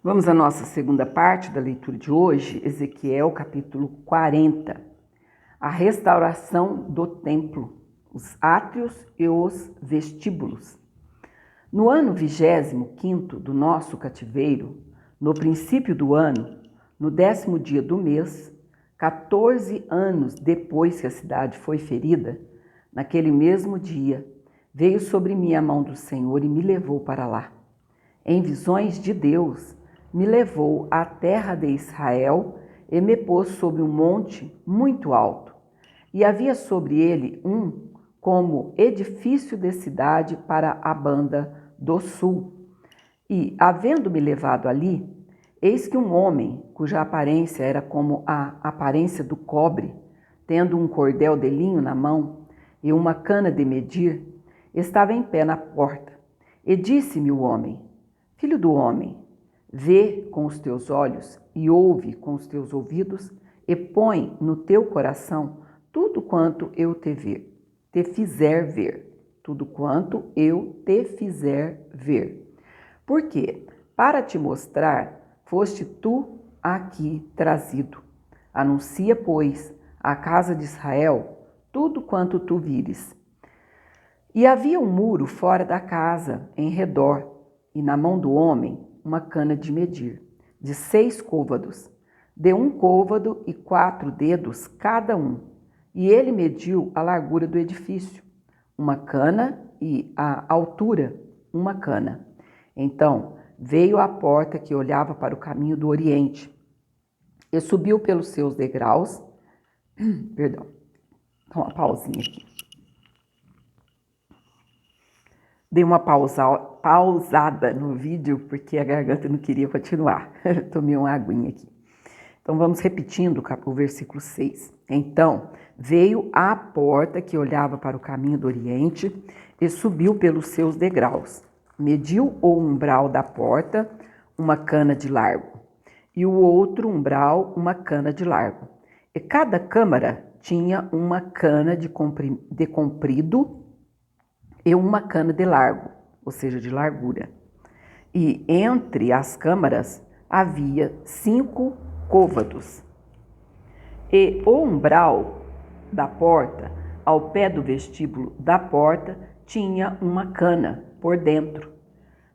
Vamos à nossa segunda parte da leitura de hoje, Ezequiel capítulo 40. A restauração do templo, os átrios e os vestíbulos. No ano 25º do nosso cativeiro, no princípio do ano, no 10º dia do mês, 14 anos depois que a cidade foi ferida, naquele mesmo dia, veio sobre mim a mão do Senhor e me levou para lá. Em visões de Deus, me levou à terra de Israel e me pôs sobre um monte muito alto. E havia sobre ele como edifício de cidade para a banda do sul. E, havendo-me levado ali, eis que um homem, cuja aparência era como a aparência do cobre, tendo um cordel de linho na mão e uma cana de medir, estava em pé na porta. E disse-me o homem: Filho do homem, vê com os teus olhos e ouve com os teus ouvidos e põe no teu coração tudo quanto eu te fizer ver. Tudo quanto eu te fizer ver. Porque, para te mostrar, foste tu aqui trazido. Anuncia, pois, à casa de Israel tudo quanto tu vires. E havia um muro fora da casa, em redor, e na mão do homem uma cana de medir, de 6 côvados, de 1 côvado e 4 dedos cada um. E ele mediu a largura do edifício, uma cana, e a altura, uma cana. Então veio à porta que olhava para o caminho do oriente, e subiu pelos seus degraus. Perdão, dá uma pausinha aqui. Dei uma pausada no vídeo porque a garganta não queria continuar. Tomei uma aguinha aqui. Então vamos repetindo o versículo 6. Então veio à porta que olhava para o caminho do oriente e subiu pelos seus degraus. Mediu o umbral da porta, uma cana de largo, e o outro umbral, uma cana de largo. E cada câmara tinha uma cana de comprido e uma cana de largo, ou seja, de largura. E entre as câmaras havia 5 côvados. E o umbral da porta, ao pé do vestíbulo da porta, tinha uma cana por dentro.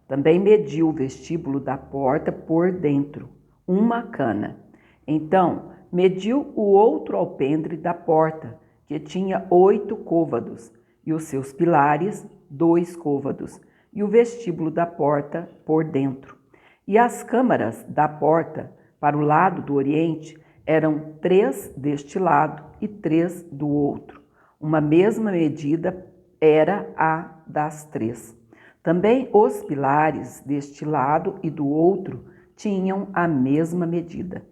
Também mediu o vestíbulo da porta por dentro, uma cana. Então mediu o outro alpendre da porta, que tinha 8 côvados, e os seus pilares, 2 côvados, e o vestíbulo da porta por dentro. E as câmaras da porta, para o lado do oriente, eram 3 deste lado e 3 do outro. Uma mesma medida era a das 3. Também os pilares deste lado e do outro tinham a mesma medida.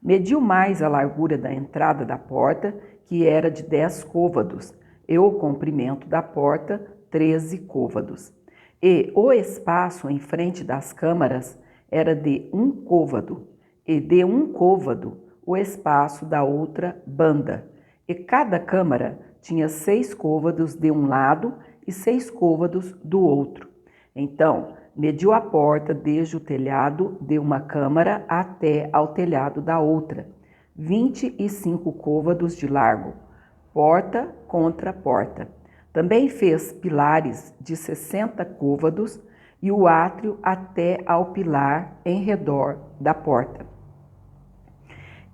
Mediu mais a largura da entrada da porta, que era de 10 côvados, e o comprimento da porta, 13 côvados. E o espaço em frente das câmaras era de 1 côvado, e de 1 côvado o espaço da outra banda. E cada câmara tinha 6 côvados de um lado e 6 côvados do outro. Então mediu a porta desde o telhado de uma câmara até ao telhado da outra, 25 côvados de largo, porta contra porta. Também fez pilares de 60 côvados e o átrio até ao pilar em redor da porta.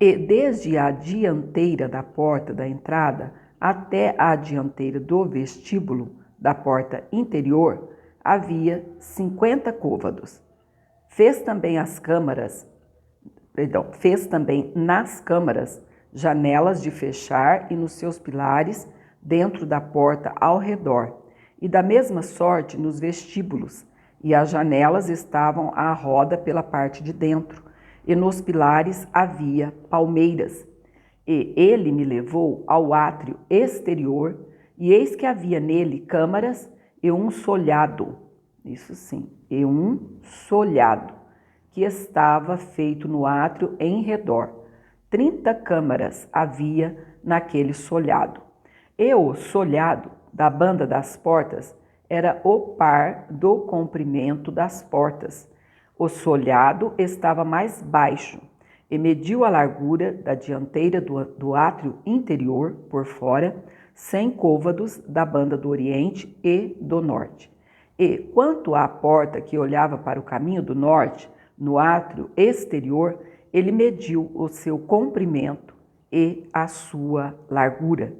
E desde a dianteira da porta da entrada até a dianteira do vestíbulo da porta interior havia 50 côvados. Fez também nas câmaras janelas de fechar e nos seus pilares dentro da porta ao redor, e da mesma sorte nos vestíbulos, e as janelas estavam à roda pela parte de dentro, e nos pilares havia palmeiras. E ele me levou ao átrio exterior, e eis que havia nele câmaras e um solhado, isso sim, e um solhado, que estava feito no átrio em redor. 30 câmaras havia naquele solhado. E o solhado da banda das portas era o par do comprimento das portas. O solhado estava mais baixo e mediu a largura da dianteira do átrio interior, por fora, 100 côvados da banda do oriente e do norte. E, quanto à porta que olhava para o caminho do norte, no átrio exterior, ele mediu o seu comprimento e a sua largura.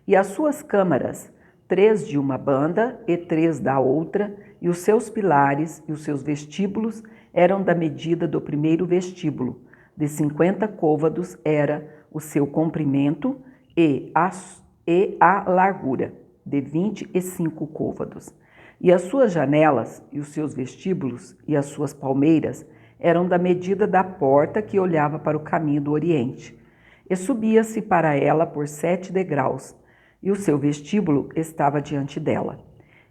E as suas câmaras, 3 de uma banda e 3 da outra, e os seus pilares e os seus vestíbulos eram da medida do primeiro vestíbulo. De 50 côvados era o seu comprimento e a largura, de 25 côvados. E as suas janelas e os seus vestíbulos e as suas palmeiras eram da medida da porta que olhava para o caminho do oriente. E subia-se para ela por 7 degraus, e o seu vestíbulo estava diante dela.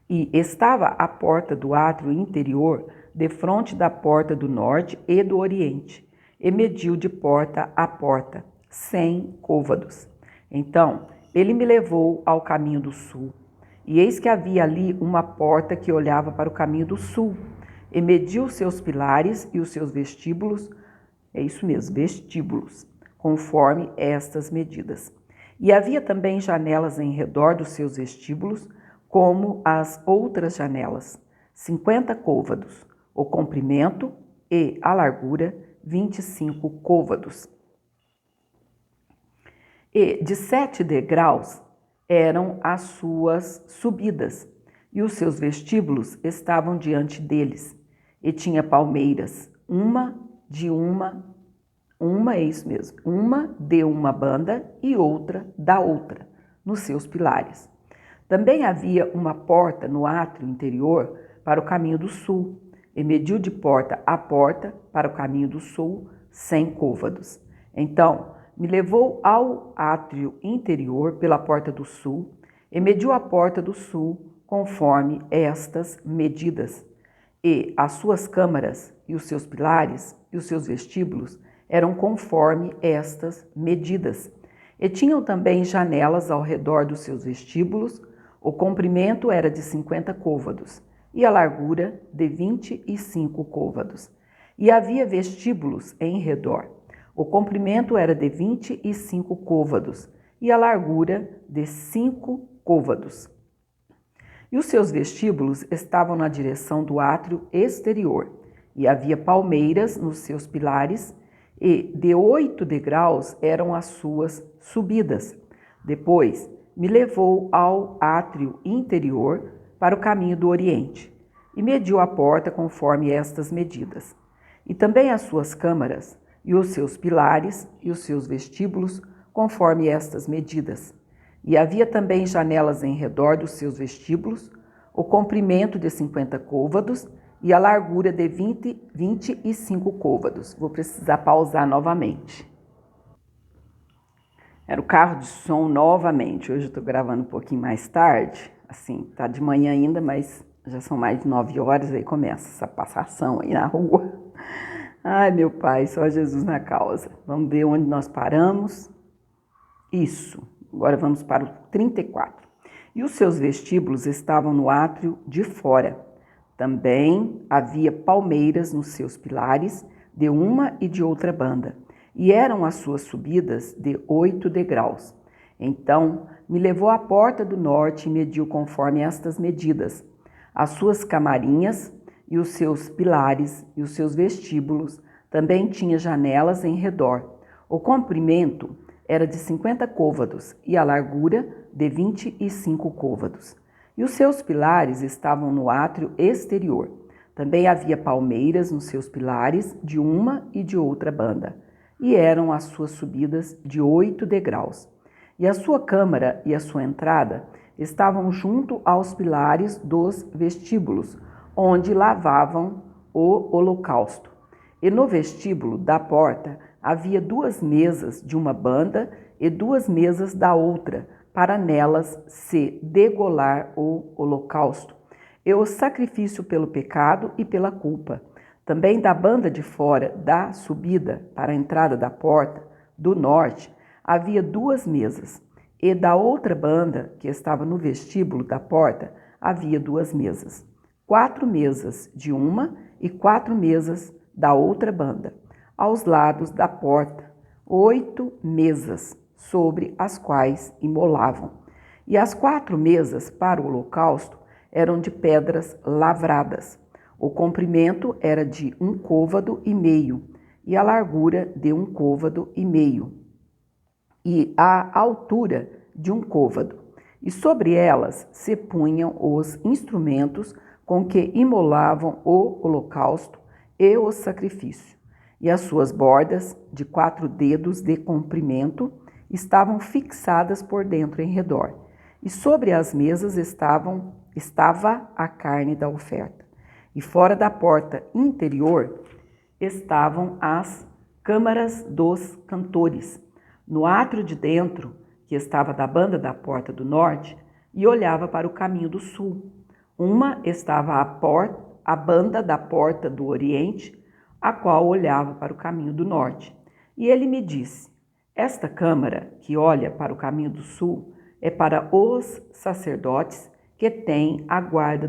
E estava a porta do átrio interior defronte da porta do norte e do oriente, e mediu de porta a porta, 100 côvados. Então, ele me levou ao caminho do sul, e eis que havia ali uma porta que olhava para o caminho do sul, e mediu os seus pilares e os seus vestíbulos, vestíbulos, conforme estas medidas. E havia também janelas em redor dos seus vestíbulos, como as outras janelas, 50 côvados, o comprimento e a largura, 25 côvados. E de 7 degraus eram as suas subidas, e os seus vestíbulos estavam diante deles, e tinha palmeiras, uma de uma banda e outra da outra, nos seus pilares. Também havia uma porta no átrio interior para o caminho do sul, e mediu de porta a porta para o caminho do sul 100 côvados. Então, me levou ao átrio interior pela porta do sul, e mediu a porta do sul conforme estas medidas. E as suas câmaras, e os seus pilares, e os seus vestíbulos eram conforme estas medidas. E tinham também janelas ao redor dos seus vestíbulos. O comprimento era de 50 côvados, e a largura de 25 côvados. E havia vestíbulos em redor. O comprimento era de 25 côvados, e a largura de 5 côvados. E os seus vestíbulos estavam na direção do átrio exterior, e havia palmeiras nos seus pilares, e de 8 degraus eram as suas subidas. Depois me levou ao átrio interior para o caminho do oriente, e mediu a porta conforme estas medidas. E também as suas câmaras, e os seus pilares, e os seus vestíbulos, conforme estas medidas. E havia também janelas em redor dos seus vestíbulos, o comprimento de 50 côvados, e a largura de 25 côvados. Vou precisar pausar novamente. Era o carro de som novamente. Hoje eu estou gravando um pouquinho mais tarde. Assim, tá de manhã ainda, mas já são mais de 9 horas, aí começa essa passação aí na rua. Ai, meu pai, só Jesus na causa. Vamos ver onde nós paramos. Isso, agora vamos para o 34. E os seus vestíbulos estavam no átrio de fora. Também havia palmeiras nos seus pilares, de uma e de outra banda, e eram as suas subidas de 8 degraus. Então me levou à porta do norte e mediu conforme estas medidas, as suas camarinhas e os seus pilares e os seus vestíbulos. Também tinha janelas em redor. O comprimento era de 50 côvados e a largura de 25 côvados. E os seus pilares estavam no átrio exterior. Também havia palmeiras nos seus pilares, de uma e de outra banda, e eram as suas subidas de 8 degraus. E a sua câmara e a sua entrada estavam junto aos pilares dos vestíbulos, onde lavavam o holocausto. E no vestíbulo da porta havia 2 mesas de uma banda e 2 mesas da outra, para nelas se degolar o holocausto, e o sacrifício pelo pecado e pela culpa. Também da banda de fora da subida para a entrada da porta do norte havia 2 mesas, e da outra banda, que estava no vestíbulo da porta, havia 2 mesas. 4 mesas de uma e 4 mesas da outra banda, aos lados da porta, 8 mesas, sobre as quais imolavam. E as 4 mesas para o holocausto eram de pedras lavradas. O comprimento era de 1,5 côvados, e a largura de 1,5 côvados, e a altura de 1 côvado. E sobre elas se punham os instrumentos com que imolavam o holocausto e o sacrifício. E as suas bordas, de 4 dedos de comprimento, estavam fixadas por dentro em redor. E sobre as mesas estava a carne da oferta. E fora da porta interior estavam as câmaras dos cantores, no átrio de dentro, que estava da banda da porta do norte, e olhava para o caminho do sul. Uma estava à banda da porta do oriente, a qual olhava para o caminho do norte. E ele me disse: esta câmara, que olha para o caminho do sul, é para os sacerdotes que têm a guarda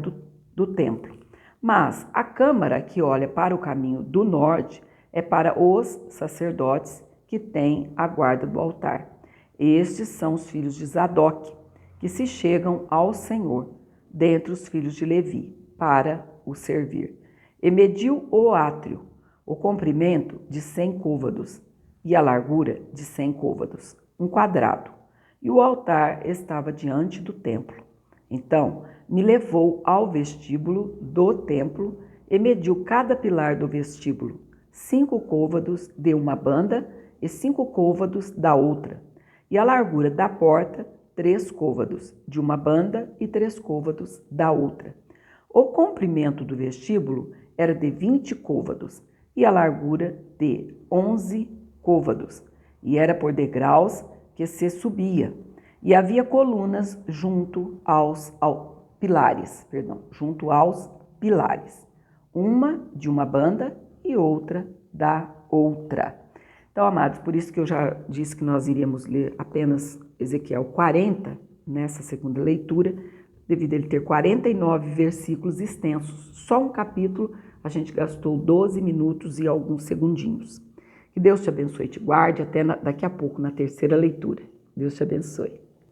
do templo. Mas a câmara que olha para o caminho do norte é para os sacerdotes que têm a guarda do altar. Estes são os filhos de Zadok, que se chegam ao Senhor, dentre os filhos de Levi, para o servir. E mediu o átrio, o comprimento de 100 côvados e a largura de 100 côvados, um quadrado. E o altar estava diante do templo. Então me levou ao vestíbulo do templo e mediu cada pilar do vestíbulo, 5 côvados de uma banda e 5 côvados da outra. E a largura da porta, 3 côvados de uma banda e 3 côvados da outra. O comprimento do vestíbulo era de 20 côvados e a largura de 11 côvados. E era por degraus que se subia. E havia colunas junto aos pilares, uma de uma banda e outra da outra. Então, amados, por isso que eu já disse que nós iríamos ler apenas Ezequiel 40 nessa segunda leitura, devido a ele ter 49 versículos extensos. Só um capítulo, a gente gastou 12 minutos e alguns segundinhos. Que Deus te abençoe e te guarde até daqui a pouco na terceira leitura. Deus te abençoe.